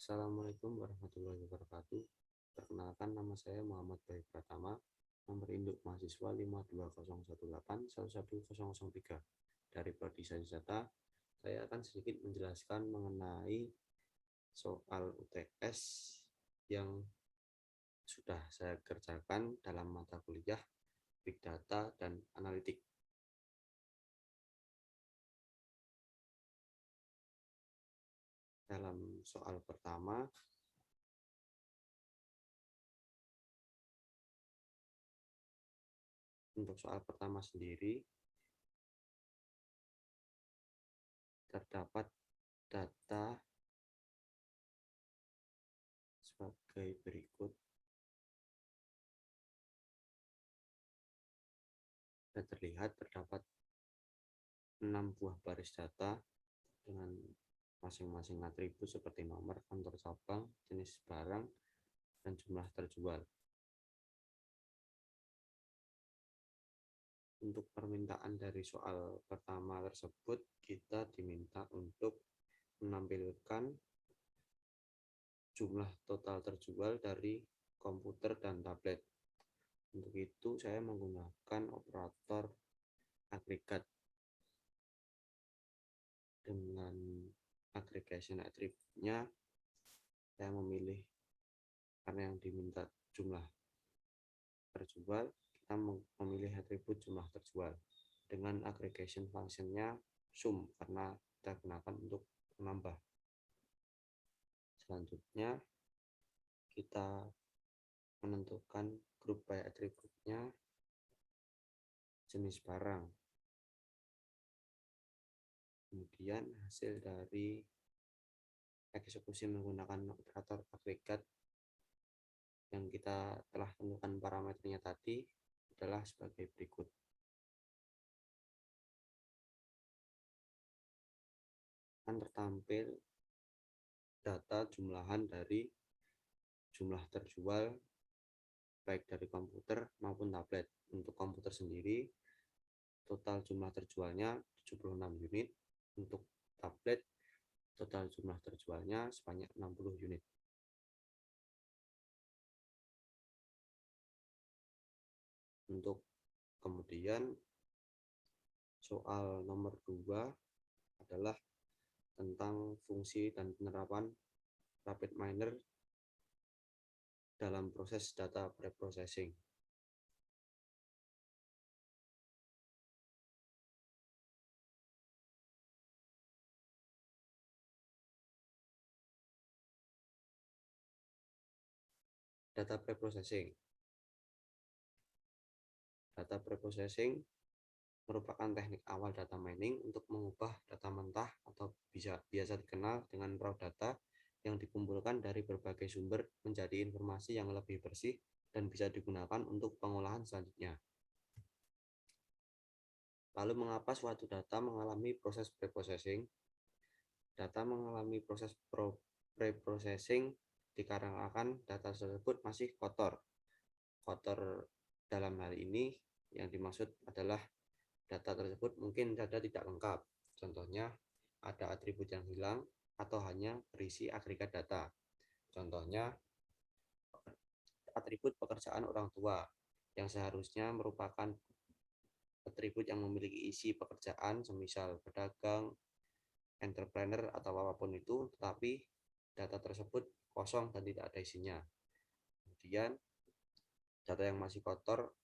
Assalamualaikum warahmatullahi wabarakatuh. Perkenalkan, nama saya Muhammad Bayu Pratama, nomor induk mahasiswa 52018111003 dari Prodi Sains Data. Saya akan sedikit menjelaskan mengenai soal UTS yang sudah saya kerjakan dalam mata kuliah Big Data dan Analitik. Dalam soal pertama, untuk soal pertama sendiri, terdapat data sebagai berikut. Dan terlihat terdapat 6 buah baris data dengan masing-masing atribut seperti nomor, kantor cabang, jenis barang, dan jumlah terjual. Untuk permintaan dari soal pertama tersebut, kita diminta untuk menampilkan jumlah total terjual dari komputer dan tablet. Untuk itu saya menggunakan operator agregat dengan aggregation attribute-nya. Saya memilih, karena yang diminta jumlah terjual, kita memilih atribut jumlah terjual dengan aggregation function-nya sum, karena kita gunakan untuk menambah. Selanjutnya kita menentukan group by atribute-nya jenis barang. Kemudian hasil dari eksekusi menggunakan operator agregat yang kita telah tentukan parameternya tadi adalah sebagai berikut. Akan tertampil data jumlahan dari jumlah terjual baik dari komputer maupun tablet. Untuk komputer sendiri, total jumlah terjualnya 76 unit. Untuk tablet, total jumlah terjualnya sebanyak 60 unit. Untuk kemudian soal nomor 2 adalah tentang fungsi dan penerapan rapid miner dalam proses data preprocessing. Data preprocessing. Data preprocessing merupakan teknik awal data mining untuk mengubah data mentah atau biasa dikenal dengan raw data yang dikumpulkan dari berbagai sumber menjadi informasi yang lebih bersih dan bisa digunakan untuk pengolahan selanjutnya. Lalu mengapa suatu data mengalami proses preprocessing? Data mengalami proses preprocessing dikarenakan data tersebut masih kotor. Kotor dalam hal ini yang dimaksud adalah data tersebut mungkin saja tidak lengkap. Contohnya, ada atribut yang hilang atau hanya berisi agregat data. Contohnya, atribut pekerjaan orang tua yang seharusnya merupakan atribut yang memiliki isi pekerjaan, semisal pedagang, entrepreneur, atau apapun itu, tetapi data tersebut kosong dan tidak ada isinya. Kemudian, data yang masih kotor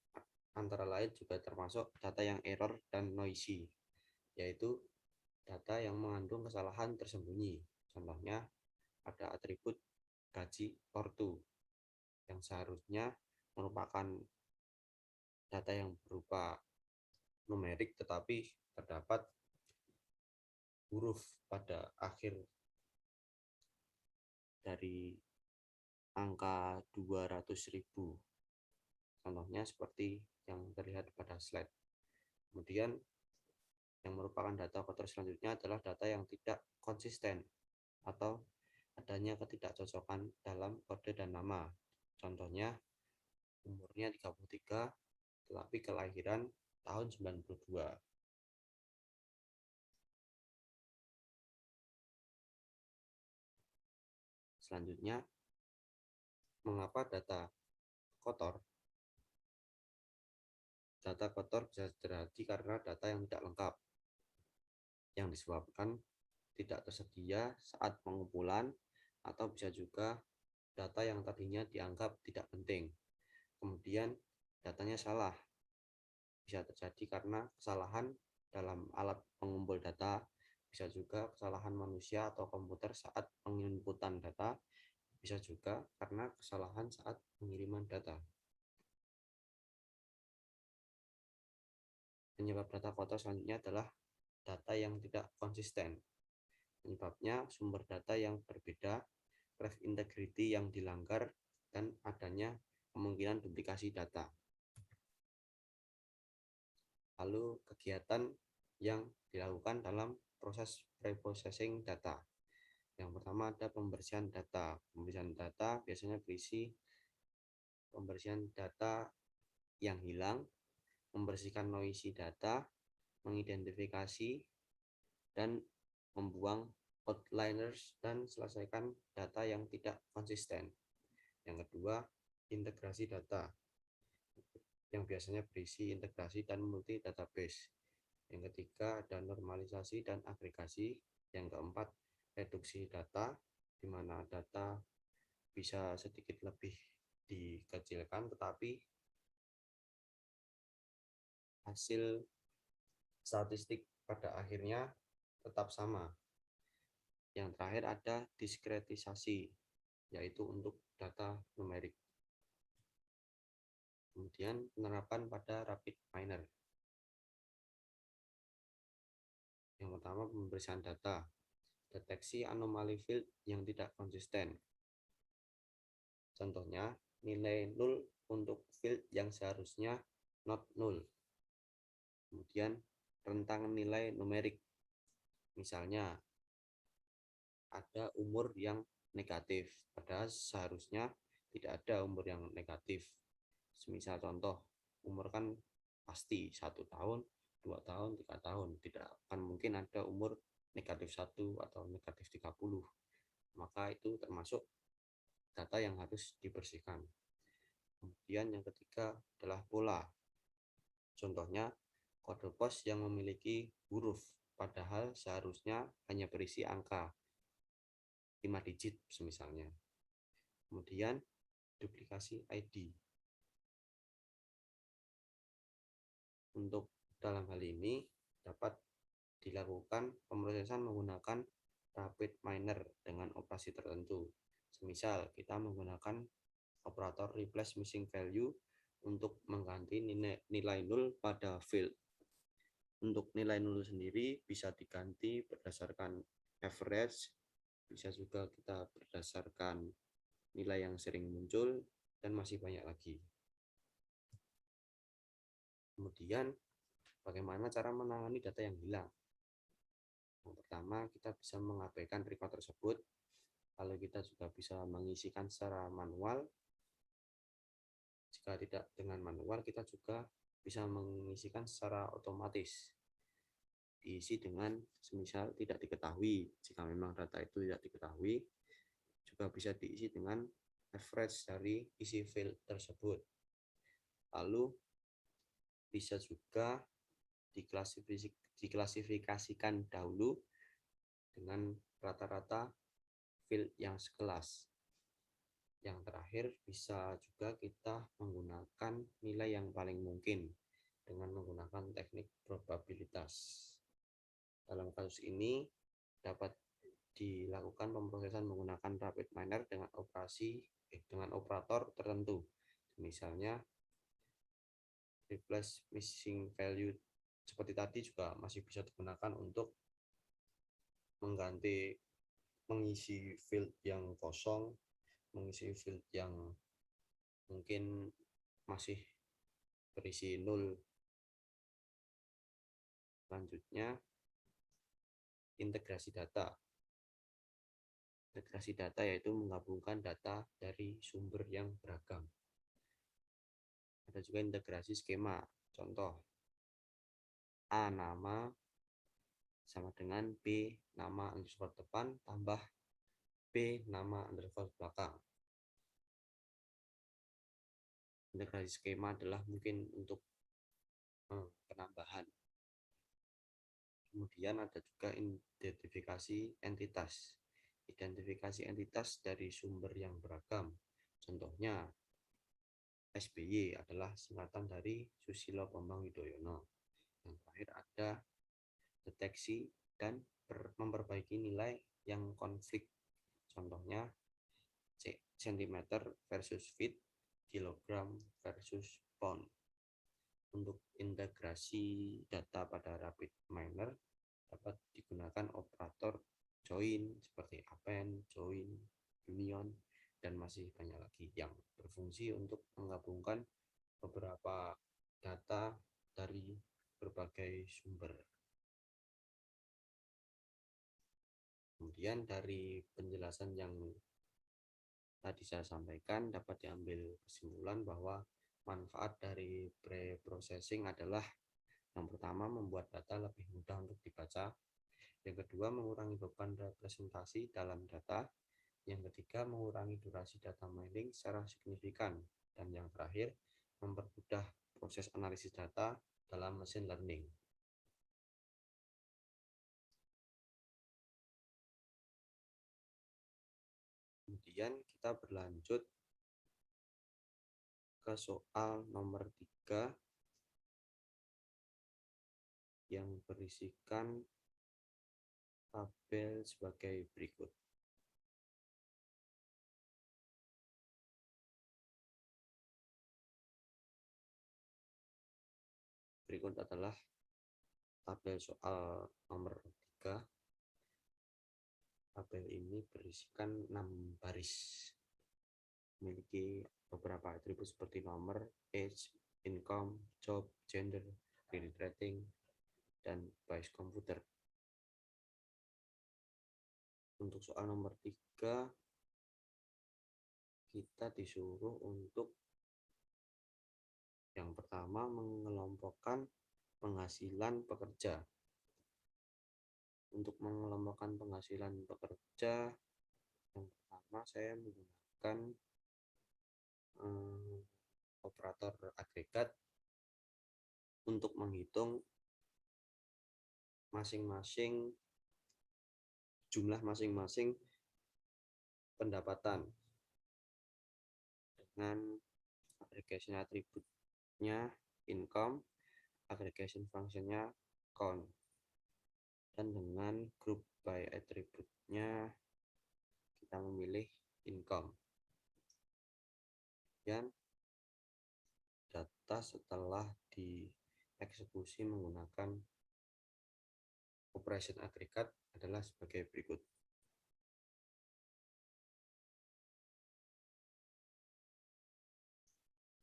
antara lain juga termasuk data yang error dan noisy, yaitu data yang mengandung kesalahan tersembunyi. Contohnya, ada atribut gaji ortu yang seharusnya merupakan data yang berupa numerik, tetapi terdapat huruf pada akhir dari angka 200.000. Contohnya seperti yang terlihat pada slide. Kemudian yang merupakan data kotor selanjutnya adalah data yang tidak konsisten atau adanya ketidakcocokan dalam kode dan nama. Contohnya, umurnya 33 tetapi kelahiran tahun 92. Selanjutnya, mengapa data kotor? Data kotor bisa terjadi karena data yang tidak lengkap, yang disebabkan tidak tersedia saat pengumpulan, atau bisa juga data yang tadinya dianggap tidak penting. Kemudian datanya salah, bisa terjadi karena kesalahan dalam alat pengumpul data, bisa juga kesalahan manusia atau komputer saat penginputan data, bisa juga karena kesalahan saat pengiriman data. Penyebab data kotor selanjutnya adalah data yang tidak konsisten. Penyebabnya sumber data yang berbeda, graph integrity yang dilanggar, dan adanya kemungkinan duplikasi data. Lalu kegiatan yang dilakukan dalam proses preprocessing data. Yang pertama ada pembersihan data. Pembersihan data biasanya berisi pembersihan data yang hilang, membersihkan noisy data, mengidentifikasi dan membuang outliers, dan selesaikan data yang tidak konsisten. Yang kedua, integrasi data, yang biasanya berisi integrasi dan multi database. Yang ketiga ada normalisasi dan agregasi. Yang keempat, reduksi data, di mana data bisa sedikit lebih dikecilkan tetapi hasil statistik pada akhirnya tetap sama. Yang terakhir ada diskretisasi, yaitu untuk data numerik. Kemudian penerapan pada rapid miner. Yang pertama, pembersihan data, deteksi anomali field yang tidak konsisten. Contohnya, nilai 0 untuk field yang seharusnya not null. Kemudian, rentang nilai numerik. Misalnya, ada umur yang negatif, padahal seharusnya tidak ada umur yang negatif. Semisal contoh, umur kan pasti 1 tahun, 2 tahun, 3 tahun. Tidak akan mungkin ada umur negatif 1 atau negatif 30. Maka itu termasuk data yang harus dibersihkan. Kemudian yang ketiga adalah pola. Contohnya, kode pos yang memiliki huruf, padahal seharusnya hanya berisi angka 5 digit misalnya. Kemudian duplikasi ID. Untuk dalam hal ini dapat dilakukan pemrosesan menggunakan rapid miner dengan operasi tertentu. Semisal kita menggunakan operator replace missing value untuk mengganti nilai 0 pada field. Untuk nilai 0 sendiri bisa diganti berdasarkan average, bisa juga kita berdasarkan nilai yang sering muncul, dan masih banyak lagi. Kemudian bagaimana cara menangani data yang hilang? Yang pertama, kita bisa mengabaikan record tersebut. Lalu kita juga bisa mengisikan secara manual. Jika tidak dengan manual, kita juga bisa mengisikan secara otomatis. Diisi dengan semisal tidak diketahui. Jika memang data itu tidak diketahui, juga bisa diisi dengan average dari isi field tersebut. Lalu bisa juga diklasifikasikan dahulu dengan rata-rata field yang sekelas. Yang terakhir, bisa juga kita menggunakan nilai yang paling mungkin dengan menggunakan teknik probabilitas. Dalam kasus ini dapat dilakukan pemrosesan menggunakan rapid miner dengan operator tertentu. Misalnya replace missing value seperti tadi juga masih bisa digunakan untuk mengisi field yang kosong, mengisi field yang mungkin masih berisi 0. Selanjutnya, integrasi data. Integrasi data yaitu menggabungkan data dari sumber yang beragam. Ada juga integrasi skema. Contoh, A nama sama dengan B nama underscore depan tambah P nama underscore belakang. Integrasi skema adalah mungkin untuk penambahan. Kemudian ada juga identifikasi entitas. Identifikasi entitas dari sumber yang beragam. Contohnya, SBY adalah singkatan dari Susilo Bambang Yudhoyono. Yang terakhir ada deteksi dan memperbaiki nilai yang konflik. Contohnya, cm versus feet, kilogram versus pound. Untuk integrasi data pada rapid miner dapat digunakan operator join seperti append, join, union, dan masih banyak lagi yang berfungsi untuk menggabungkan beberapa data dari berbagai sumber. Kemudian dari penjelasan yang tadi saya sampaikan dapat diambil kesimpulan bahwa manfaat dari pre-processing adalah yang pertama membuat data lebih mudah untuk dibaca, yang kedua mengurangi beban representasi dalam data, yang ketiga mengurangi durasi data mining secara signifikan, dan yang terakhir mempermudah proses analisis data dalam machine learning. Kemudian kita berlanjut ke soal nomor 3 yang berisikan tabel sebagai berikut. Berikut adalah tabel soal nomor 3. Tabel ini berisikan 6 baris. Memiliki beberapa atribut seperti nomor, age, income, job, gender, credit rating, dan bias komputer. Untuk soal nomor 3, kita disuruh untuk yang pertama mengelompokkan penghasilan pekerja. Untuk mengelompokkan penghasilan pekerja, yang pertama saya menggunakan operator agregat untuk menghitung jumlah masing-masing pendapatan dengan aggregation atributnya income, aggregation functionnya count, dan dengan group by atributnya kita memilih income. Dan data setelah dieksekusi menggunakan operation agregat adalah sebagai berikut.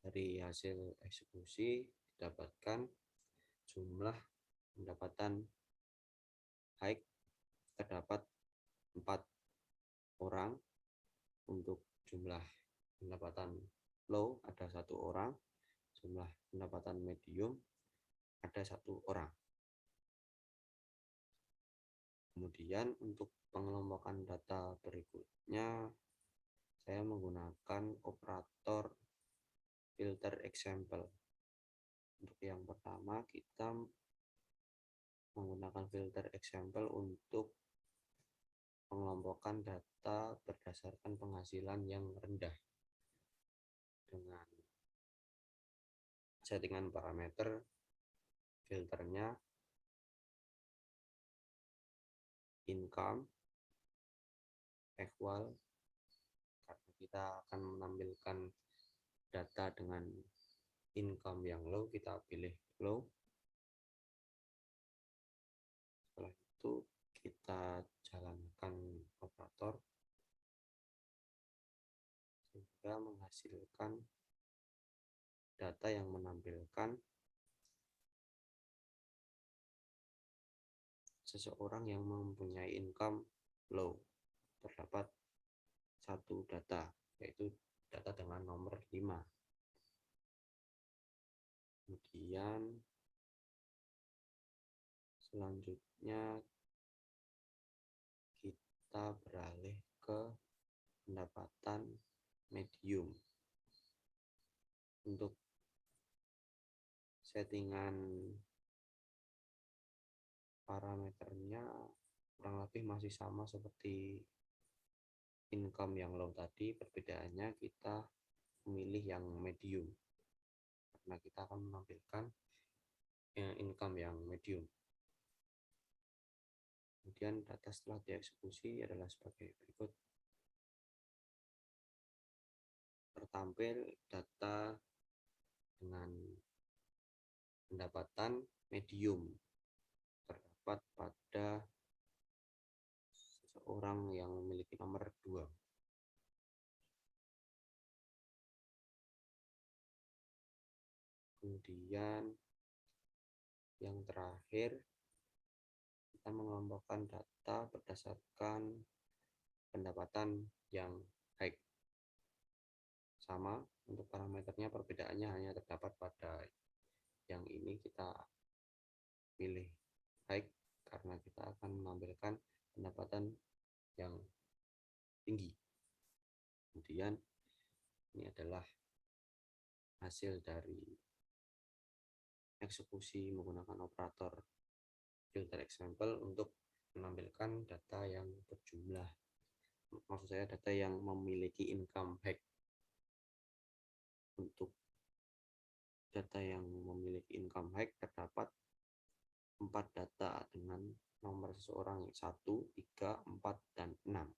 Dari hasil eksekusi didapatkan jumlah pendapatan high terdapat 4 orang, untuk jumlah pendapatan low ada 1 orang, jumlah pendapatan medium ada 1 orang. Kemudian untuk pengelompokan data berikutnya saya menggunakan operator filter example. Untuk yang pertama kita menggunakan filter example untuk pengelompokan data berdasarkan penghasilan yang rendah dengan settingan parameter filternya income equal, karena kita akan menampilkan data dengan income yang low, kita pilih low. Setelah itu kita jalankan operator sehingga menghasilkan data yang menampilkan seseorang yang mempunyai income low. Terdapat 1 data, yaitu data dengan nomor 5. Kemudian selanjutnya kita beralih ke pendapatan medium. Untuk settingan parameternya kurang lebih masih sama seperti income yang low tadi. Perbedaannya kita memilih yang medium karena kita akan menampilkan income yang medium. Kemudian data setelah dieksekusi adalah sebagai berikut. Tertampil data dengan pendapatan medium terdapat pada seseorang yang memiliki nomor 2. Kemudian yang terakhir, kita mengelompokkan data berdasarkan pendapatan yang high. Sama untuk parameternya, perbedaannya hanya terdapat pada yang ini kita pilih high karena kita akan menampilkan pendapatan yang tinggi. Kemudian ini adalah hasil dari eksekusi menggunakan operator filter example untuk menampilkan data yang berjumlah, maksud saya data yang memiliki income high. Untuk data yang memiliki income high terdapat 4 data dengan nomor seseorang 1, 3, 4, dan 6.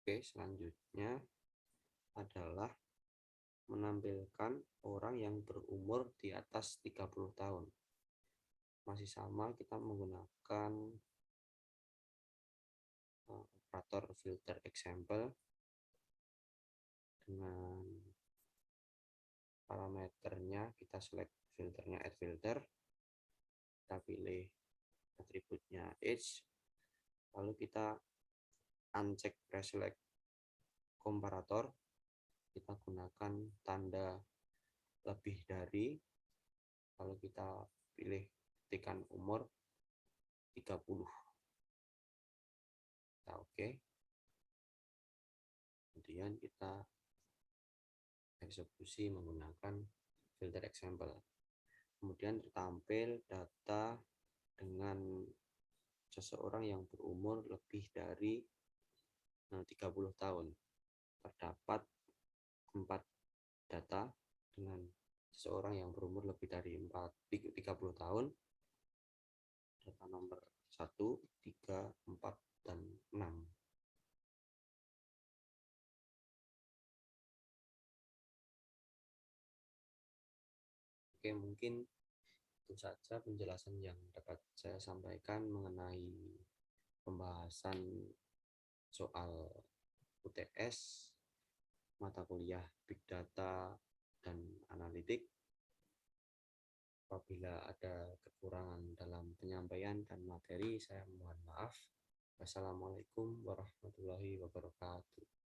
Oke, selanjutnya adalah menampilkan orang yang berumur di atas 30 tahun. Masih sama, kita menggunakan operator filter example dengan parameternya kita select filternya add filter, kita pilih atributnya age, lalu kita uncheck preselect komparator, kita gunakan tanda lebih dari, lalu kita pilih ketikan umur 30. Kita oke. Kemudian kita eksekusi menggunakan filter example. Kemudian tertampil data dengan seseorang yang berumur lebih dari 30 tahun. Terdapat 4 data dengan seseorang yang berumur lebih dari 30 tahun. Data nomor 1, 3, 4, dan 6. Oke, mungkin itu saja penjelasan yang dapat saya sampaikan mengenai pembahasan soal UTS mata kuliah Big Data dan Analitik. Apabila ada kekurangan dalam penyampaian dan materi, saya mohon maaf. Wassalamualaikum warahmatullahi wabarakatuh.